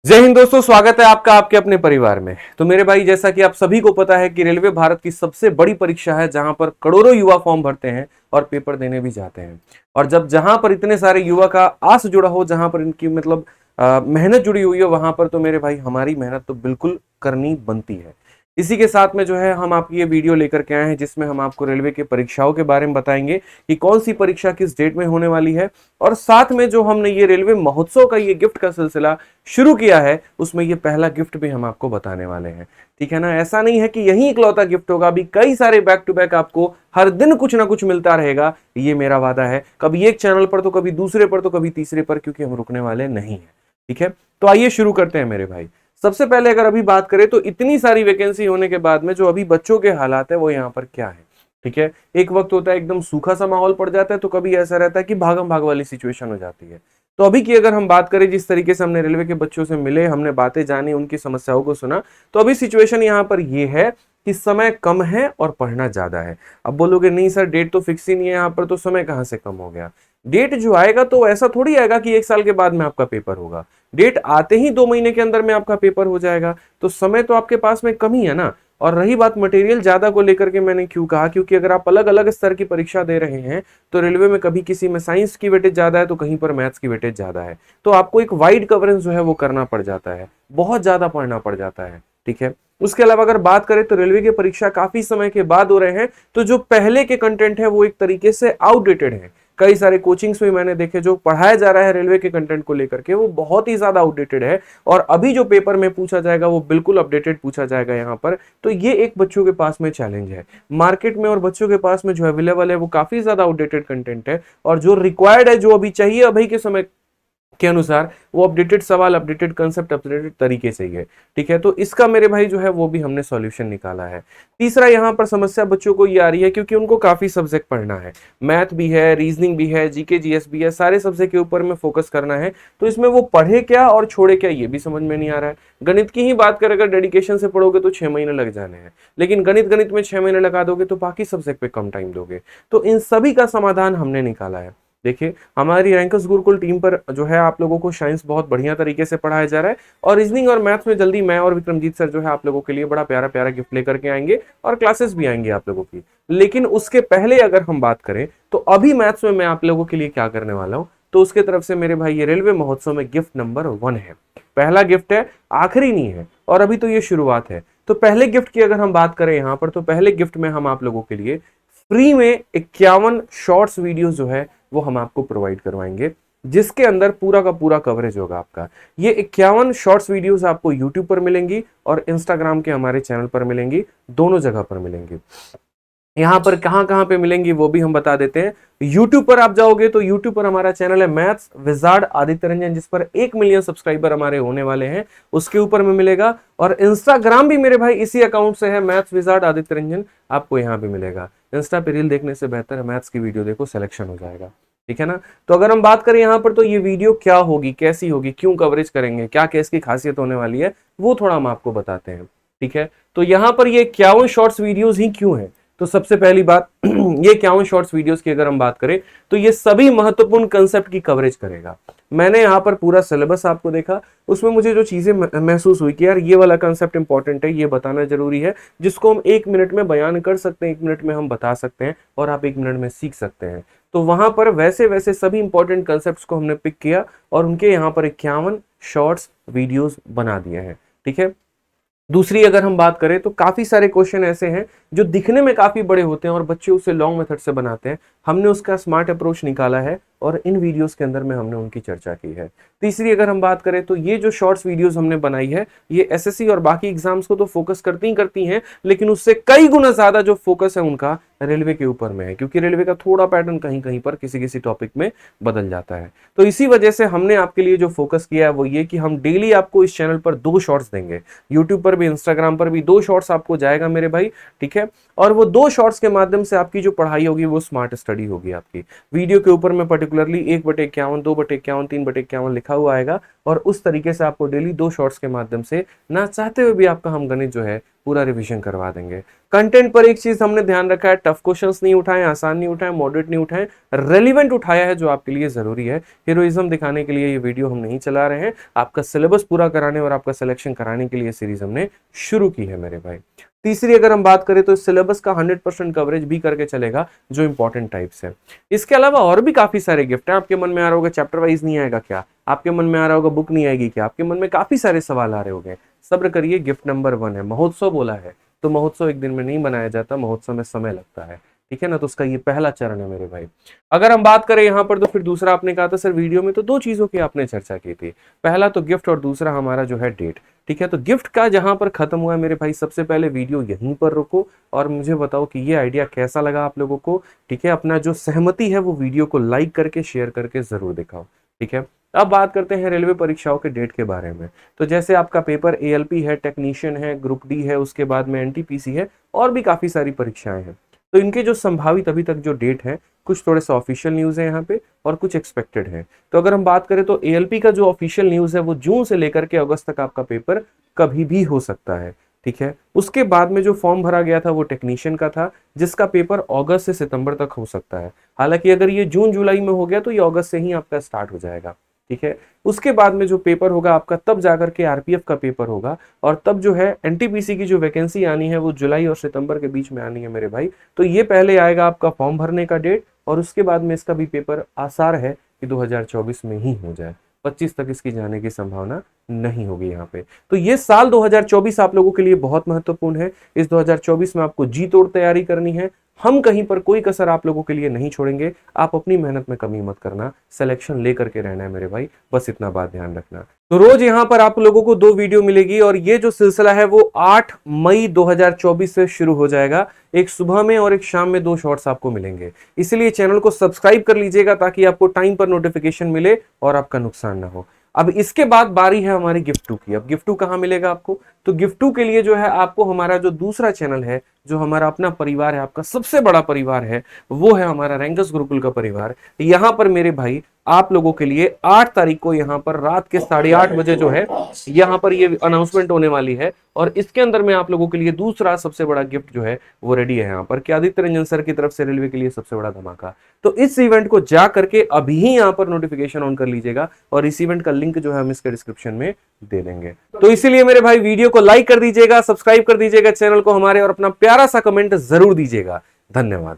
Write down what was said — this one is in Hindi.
जय हिंद दोस्तों, स्वागत है आपका आपके अपने परिवार में। तो मेरे भाई, जैसा कि आप सभी को पता है कि रेलवे भारत की सबसे बड़ी परीक्षा है जहां पर करोड़ों युवा फॉर्म भरते हैं और पेपर देने भी जाते हैं। और जब जहां पर इतने सारे युवा का आस जुड़ा हो, जहां पर इनकी मेहनत जुड़ी हुई हो, वहां पर तो मेरे भाई हमारी मेहनत तो बिल्कुल करनी बनती है। इसी के साथ में जो है हम आपकी ये वीडियो लेकर के आए हैं जिसमें हम आपको रेलवे के परीक्षाओं के बारे में बताएंगे कि कौन सी परीक्षा किस डेट में होने वाली है। और साथ में जो हमने ये रेलवे महोत्सव का ये गिफ्ट का सिलसिला शुरू किया है, उसमें ये पहला गिफ्ट भी हम आपको बताने वाले हैं। ठीक है ना। ऐसा नहीं है कि यही इकलौता गिफ्ट होगा, अभी कई सारे बैक टू बैक आपको हर दिन कुछ ना कुछ मिलता रहेगा, ये मेरा वादा है। कभी एक चैनल पर तो कभी दूसरे पर तो कभी तीसरे पर, क्योंकि हम रुकने वाले नहीं है। ठीक है, तो आइए शुरू करते हैं मेरे भाई। सबसे पहले अगर अभी बात करें तो इतनी सारी वैकेंसी होने के बाद में जो अभी बच्चों के हालात है वो यहाँ पर क्या है। ठीक है, एक वक्त होता है एकदम सूखा सा माहौल पड़ जाता है, तो कभी ऐसा रहता है कि भागम भाग वाली सिचुएशन हो जाती है। तो अभी की अगर हम बात करें, जिस तरीके से हमने रेलवे के बच्चों से मिले, हमने बातें जानी, उनकी समस्याओं को सुना, तो अभी सिचुएशन यहाँ पर यह है कि समय कम है और पढ़ना ज्यादा है। अब बोलोगे नहीं सर, डेट तो फिक्स ही नहीं है यहाँ पर, तो समय कहाँ से कम हो गया। डेट जो आएगा तो ऐसा थोड़ी आएगा कि एक साल के बाद में आपका पेपर होगा। डेट आते ही 2 महीने के अंदर में आपका पेपर हो जाएगा। तो समय तो आपके पास में कम ही है ना। और रही बात मटेरियल ज्यादा को लेकर के, मैंने क्यों कहा, क्योंकि अगर आप अलग अलग स्तर की परीक्षा दे रहे हैं तो रेलवे में कभी किसी में साइंस की वेटेज ज्यादा है तो कहीं पर मैथ्स की वेटेज ज्यादा है, तो आपको एक वाइड कवरेज जो है वो करना पड़ जाता है, बहुत ज्यादा पढ़ना पड़ जाता है। ठीक है, उसके अलावा अगर बात करें तो रेलवे की परीक्षा काफी समय के बाद हो रहे हैं, तो जो पहले के कंटेंट है वो एक तरीके से आउटडेटेड है। कई सारे कोचिंग्स में मैंने देखे, जो पढ़ाया जा रहा है रेलवे के कंटेंट को लेकर के, वो बहुत ही ज्यादा आउटडेटेड है। और अभी जो पेपर में पूछा जाएगा वो बिल्कुल अपडेटेड पूछा जाएगा यहाँ पर। तो ये एक बच्चों के पास में चैलेंज है मार्केट में, और बच्चों के पास में जो अवेलेबल है वो काफी ज्यादा आउटडेटेड कंटेंट है। और जो रिक्वायर्ड है, जो अभी चाहिए अभी के समय के अनुसार, वो अपडेटेड सवाल, अपडेटेड कंसेप्ट, अपडेटेड तरीके से ही है। ठीक है, तो इसका मेरे भाई जो है वो भी हमने सॉल्यूशन निकाला है। तीसरा यहाँ पर समस्या बच्चों को ये आ रही है क्योंकि उनको काफी सब्जेक्ट पढ़ना है, मैथ भी है, रीजनिंग भी है, जीके जीएस भी है, सारे सब्जेक्ट के ऊपर में फोकस करना है। तो इसमें वो पढ़े क्या और छोड़े क्या, ये भी समझ में नहीं आ रहा है। गणित की ही बात करें, अगर डेडिकेशन से पढ़ोगे तो 6 महीने लग जाने हैं, लेकिन गणित गणित में 6 महीने लगा दोगे तो बाकी सब्जेक्ट पे कम टाइम दोगे। तो इन सभी का समाधान हमने निकाला है। देखिए, हमारी रैंकर्स गुरुकुल टीम पर जो है आप लोगों को साइंस बहुत बढ़िया तरीके से पढ़ाया जा रहा है, और रीजनिंग और मैथ्स में जल्दी मैं और विक्रमजीत सर जो है आप लोगों के लिए बड़ा प्यारा प्यारा गिफ्ट लेकर के आएंगे, और क्लासेस भी आएंगी आप लोगों की। लेकिन उसके पहले अगर हम बात करें तो अभी मैथ्स में मैं आप लोगों के लिए क्या करने वाला हूं, तो उसके तरफ से मेरे भाई ये रेलवे महोत्सव में गिफ्ट नंबर 1 है। पहला गिफ्ट है, आखिरी नहीं है, और अभी तो ये शुरुआत है। तो पहले गिफ्ट की अगर हम बात करें यहाँ पर, तो पहले गिफ्ट में हम आप लोगों के लिए फ्री में 51 शॉर्ट्स वीडियो जो है वो हम आपको प्रोवाइड करवाएंगे, जिसके अंदर पूरा का पूरा कवरेज होगा आपका। ये 51 शॉर्ट्स वीडियोस आपको यूट्यूब पर मिलेंगी और इंस्टाग्राम के हमारे चैनल पर मिलेंगी, दोनों जगह पर मिलेंगी। यहाँ पर कहां कहां पे मिलेंगी वो भी हम बता देते हैं। यूट्यूब पर आप जाओगे तो यूट्यूब पर हमारा चैनल है मैथ्स विजार्ड आदित्य रंजन, जिस पर 1 मिलियन सब्सक्राइबर हमारे होने वाले हैं, उसके ऊपर में मिलेगा। और इंस्टाग्राम भी मेरे भाई इसी अकाउंट से है, मैथ्स विजार्ड आदित्य रंजन, आपको यहाँ भी मिलेगा। इंस्टा पे रील देखने से बेहतर है मैथ्स की वीडियो देखो, सिलेक्शन हो जाएगा। ठीक है ना। तो अगर हम बात करें यहाँ पर, तो ये वीडियो क्या होगी, कैसी होगी, क्यों कवरेज करेंगे, क्या क्या इसकी खासियत होने वाली है, वो थोड़ा हम आपको बताते हैं। ठीक है, तो यहाँ पर ये 51 शॉर्ट्स वीडियोस ही क्यों है, तो सबसे पहली बात ये 51 शॉर्ट्स वीडियोस की अगर हम बात करें तो ये सभी महत्वपूर्ण कंसेप्ट की कवरेज करेगा। मैंने यहाँ पर पूरा सिलेबस आपको देखा, उसमें मुझे जो चीजें महसूस हुई कि यार ये वाला कंसेप्ट इंपॉर्टेंट है, ये बताना जरूरी है, जिसको हम 1 मिनट में बयान कर सकते हैं, 1 मिनट में हम बता सकते हैं, और आप 1 मिनट में सीख सकते हैं। तो वहां पर वैसे वैसे सभी इंपॉर्टेंट कंसेप्ट को हमने पिक किया और उनके यहाँ पर 51 शॉर्ट्स वीडियोस बना दिए हैं। ठीक है, दूसरी अगर हम बात करें तो काफी सारे क्वेश्चन ऐसे हैं जो दिखने में काफी बड़े होते हैं और बच्चे उसे लॉन्ग मेथड से बनाते हैं, हमने उसका स्मार्ट अप्रोच निकाला है और इन वीडियोस के अंदर में हमने उनकी चर्चा की है। तीसरी अगर हम बात करें तो ये जो शॉर्ट्स वीडियोस हमने बनाई है, ये एसएससी और बाकी एग्जाम्स को तो फोकस करती हैं, लेकिन उससे कई गुना ज्यादा जो फोकस है उनका रेलवे के ऊपर में है, क्योंकि रेलवे का थोड़ा पैटर्न कहीं कहीं पर किसी किसी टॉपिक में बदल जाता है। तो इसी वजह से हमने आपके लिए जो फोकस किया है वो ये कि हम डेली आपको इस चैनल पर 2 शॉर्ट्स देंगे, यूट्यूब पर भी इंस्टाग्राम पर भी 2 शॉर्ट्स आपको जाएगा मेरे भाई। ठीक है, और वो 2 शॉर्ट्स के माध्यम से आपकी जो पढ़ाई होगी वो स्मार्ट स्टडी होगी आपकी। वीडियो के ऊपर में पर्टिकुलर पर्टिकुलरली 1/51, 2/51, 3/51 लिखा हुआ आएगा और उस तरीके से आपको डेली 2 शॉर्ट्स के माध्यम से ना चाहते हुए भी आपका हम गणित जो है पूरा रिवीजन करवा देंगे। कंटेंट पर एक चीज हमने ध्यान रखा है, टफ क्वेश्चंस नहीं उठाए, आसान नहीं उठाए, मॉडरेट नहीं उठाए, रेलिवेंट उठाया है जो आपके लिए जरूरी है। हीरोइज्म दिखाने के लिए ये वीडियो हम नहीं चला रहे हैं, आपका सिलेबस पूरा कराने और आपका सिलेक्शन कराने के लिए सीरीज हमने शुरू की है मेरे भाई। तीसरी अगर हम बात करें तो इस सिलेबस का 100% कवरेज भी करके चलेगा जो इंपॉर्टेंट टाइप्स है। इसके अलावा और भी काफी सारे गिफ्ट हैं। आपके मन में आ रहा होगा चैप्टर वाइज नहीं आएगा क्या, आपके मन में आ रहा होगा बुक नहीं आएगी क्या, आपके मन में काफी सारे सवाल आ रहे होंगे। सब्र करिए, गिफ्ट नंबर 1 है, महोत्सव बोला है तो महोत्सव एक दिन में नहीं बनाया जाता, महोत्सव में समय लगता है, ठीक है ना। तो उसका ये पहला चरण है मेरे भाई। अगर हम बात करें यहाँ पर तो फिर दूसरा आपने कहा था सर वीडियो में तो 2 चीजों की आपने चर्चा की थी, पहला तो गिफ्ट और दूसरा हमारा जो है डेट, ठीक है। तो गिफ्ट का जहां पर खत्म हुआ है मेरे भाई, सबसे पहले वीडियो यहीं पर रोको और मुझे बताओ कि ये आइडिया कैसा लगा आप लोगों को, ठीक है। अपना जो सहमति है वो वीडियो को लाइक करके शेयर करके जरूर दिखाओ, ठीक है। अब बात करते हैं रेलवे परीक्षाओं के डेट के बारे में। तो जैसे आपका पेपर एएलपी है, टेक्नीशियन है, ग्रुप डी है, उसके बाद में एनटीपीसी है और भी काफी सारी परीक्षाएं हैं। तो इनके जो संभावित अभी तक जो डेट है, कुछ थोड़े सा ऑफिशियल न्यूज है यहाँ पे और कुछ एक्सपेक्टेड है। तो अगर हम बात करें तो एएलपी का जो ऑफिशियल न्यूज है वो जून से लेकर के अगस्त तक आपका पेपर कभी भी हो सकता है, ठीक है। उसके बाद में जो फॉर्म भरा गया था वो टेक्नीशियन का था जिसका पेपर अगस्त से सितंबर तक हो सकता है। हालांकि अगर ये जून जुलाई में हो गया तो ये अगस्त से ही आपका स्टार्ट हो जाएगा, ठीक है। उसके बाद में जो पेपर होगा आपका तब जाकर के आरपीएफ का पेपर होगा और तब जो है एनटीपीसी की जो वैकेंसी आनी है वो जुलाई और सितंबर के बीच में आनी है मेरे भाई। तो ये पहले आएगा आपका फॉर्म भरने का डेट और उसके बाद में इसका भी पेपर आसार है कि 2024 में ही हो जाए, 25 तक इसकी जाने की संभावना नहीं होगी यहाँ पे। तो ये साल 2024 आप लोगों के लिए बहुत महत्वपूर्ण है। इस 2024 में आपको जी तोड़ तैयारी करनी है, हम कहीं पर कोई कसर आप लोगों के लिए नहीं छोड़ेंगे। आप अपनी मेहनत में कमी मत करना, सिलेक्शन लेकर के रहना है मेरे भाई, बस इतना बात ध्यान रखना। तो रोज यहाँ पर आप लोगों को 2 वीडियो मिलेगी और ये जो सिलसिला है वो 8 मई 2024 से शुरू हो जाएगा। एक सुबह में और एक शाम में 2 शॉर्ट्स आपको मिलेंगे, इसलिए चैनल को सब्सक्राइब कर लीजिएगा ताकि आपको टाइम पर नोटिफिकेशन मिले और आपका नुकसान ना हो। अब इसके बाद बारी है हमारी गिफ्ट 2 की। अब गिफ्ट 2 कहां मिलेगा आपको, तो गिफ्ट 2 के लिए जो है आपको हमारा जो दूसरा चैनल है, जो हमारा अपना परिवार है, आपका सबसे बड़ा परिवार है, वो है हमारा रैंकर्स गुरुकुल का परिवार। यहां पर मेरे भाई आप लोगों के लिए 8 तारीख को यहाँ पर रात के 8:30 बजे जो है यहाँ पर ये अनाउंसमेंट होने वाली है और इसके अंदर में आप लोगों के लिए दूसरा सबसे बड़ा गिफ्ट जो है वो रेडी है यहाँ पर कि आदित्य रंजन सर की तरफ से रेलवे के लिए सबसे बड़ा धमाका। तो इस इवेंट को जा करके अभी ही यहाँ पर नोटिफिकेशन ऑन कर लीजिएगा और इस इवेंट का लिंक जो है हम इसके डिस्क्रिप्शन में दे देंगे। तो इसीलिए मेरे भाई वीडियो को लाइक कर दीजिएगा, सब्सक्राइब कर दीजिएगा चैनल को हमारे और अपना प्यारा सा कमेंट जरूर दीजिएगा। धन्यवाद।